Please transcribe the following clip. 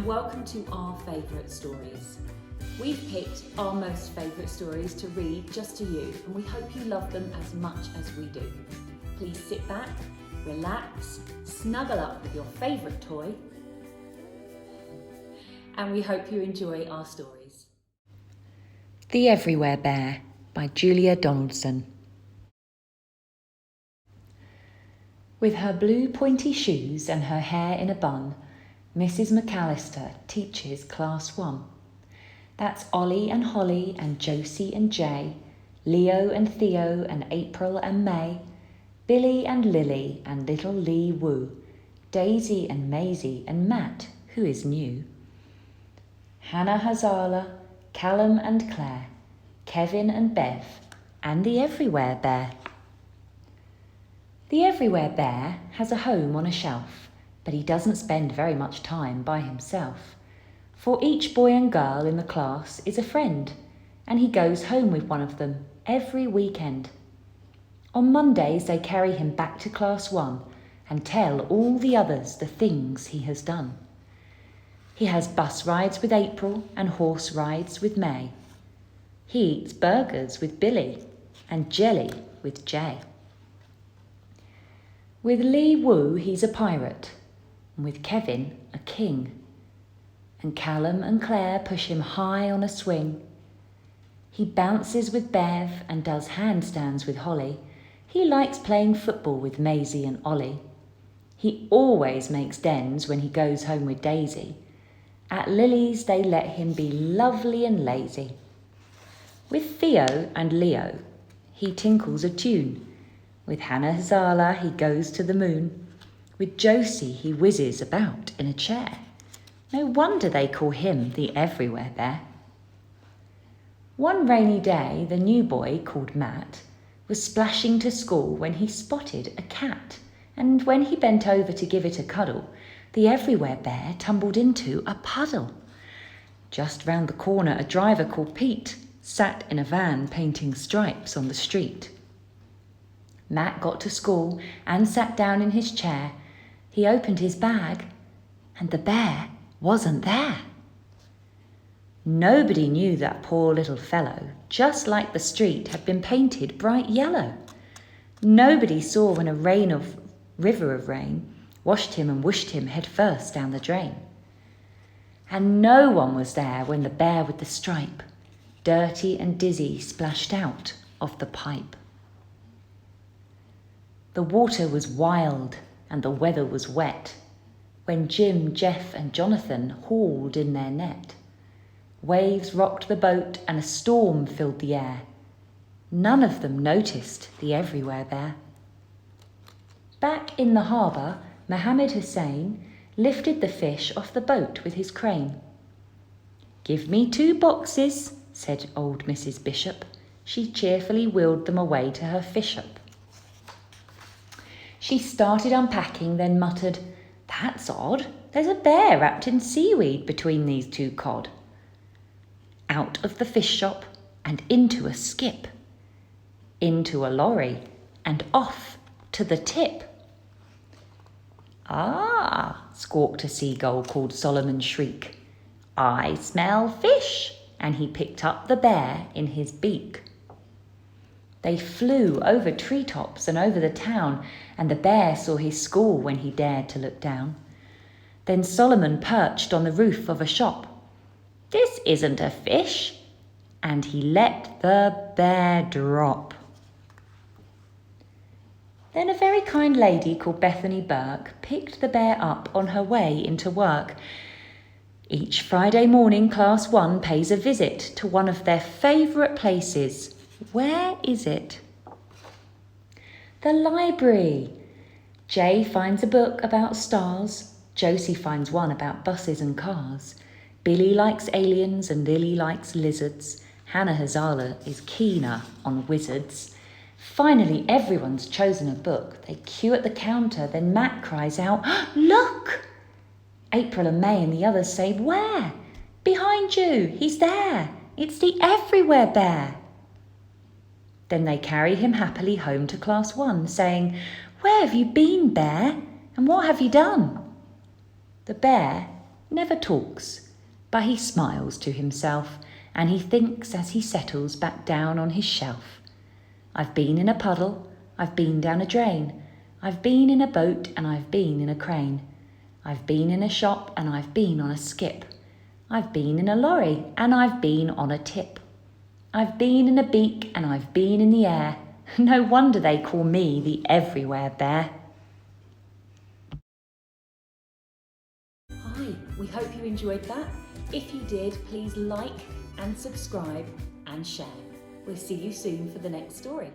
welcome to our favourite stories. We've picked our most favourite stories to read just to you, and we hope you love them as much as we do. Please sit back, relax, snuggle up with your favourite toy, and we hope you enjoy our stories. The Everywhere Bear by Julia Donaldson. With her blue pointy shoes and her hair in a bun, Mrs. McAllister teaches Class 1. That's Ollie and Holly and Josie and Jay, Leo and Theo and April and May, Billy and Lily and little Lee Woo, Daisy and Maisie and Matt, who is new, Hannah Hazala, Callum and Claire, Kevin and Bev, and the Everywhere Bear. The Everywhere Bear has a home on a shelf, but he doesn't spend very much time by himself. For each boy and girl in the class is a friend, and he goes home with one of them every weekend. On Mondays they carry him back to Class 1 and tell all the others the things he has done. He has bus rides with April and horse rides with May. He eats burgers with Billy and jelly with Jay. With Lee Woo he's a pirate, and with Kevin a king. And Callum and Claire push him high on a swing. He bounces with Bev and does handstands with Holly. He likes playing football with Maisie and Ollie. He always makes dens when he goes home with Daisy. At Lily's they let him be lovely and lazy. With Theo and Leo he tinkles a tune. With Hannah Hazala he goes to the moon. With Josie he whizzes about in a chair. No wonder they call him the Everywhere Bear. One rainy day, the new boy, called Matt, was splashing to school when he spotted a cat, and when he bent over to give it a cuddle, the Everywhere Bear tumbled into a puddle. Just round the corner, a driver called Pete sat in a van painting stripes on the street. Matt got to school and sat down in his chair. He opened his bag, and the bear wasn't there. Nobody knew that poor little fellow, just like the street, had been painted bright yellow. Nobody saw when a river of rain washed him and whooshed him head first down the drain. And no one was there when the bear with the stripe, dirty and dizzy, splashed out of the pipe. The water was wild and the weather was wet when Jim, Jeff and Jonathan hauled in their net. Waves rocked the boat and a storm filled the air. None of them noticed the Everywhere Bear. Back in the harbour, Mohammed Hussein lifted the fish off the boat with his crane. "Give me 2 boxes," said old Mrs. Bishop. She cheerfully wheeled them away to her fish-up. She started unpacking, then muttered, "That's odd. There's a bear wrapped in seaweed between these 2 cod." Out of the fish shop and into a skip, into a lorry and off to the tip. "Ah," squawked a seagull called Solomon Shriek, "I smell fish," and he picked up the bear in his beak. They flew over treetops and over the town, and the bear saw his school when he dared to look down. Then Solomon perched on the roof of a shop. "This isn't a fish," and he let the bear drop. Then a very kind lady called Bethany Burke picked the bear up on her way into work. Each Friday morning, Class 1 pays a visit to one of their favourite places. Where is it? The library. Jay finds a book about stars. Josie finds one about buses and cars. Billy likes aliens and Lily likes lizards. Hannah Hazala is keener on wizards. Finally, everyone's chosen a book. They queue at the counter. Then Matt cries out, "Look!" April and May and the others say, "Where?" "Behind you. He's there. It's the Everywhere Bear." Then they carry him happily home to Class 1, saying, "Where have you been, Bear? And what have you done?" The bear never talks, but he smiles to himself and he thinks as he settles back down on his shelf. I've been in a puddle, I've been down a drain, I've been in a boat and I've been in a crane. I've been in a shop and I've been on a skip. I've been in a lorry and I've been on a tip. I've been in a beak and I've been in the air. No wonder they call me the Everywhere Bear. Hi, we hope you enjoyed that. If you did, please like and subscribe and share. We'll see you soon for the next story.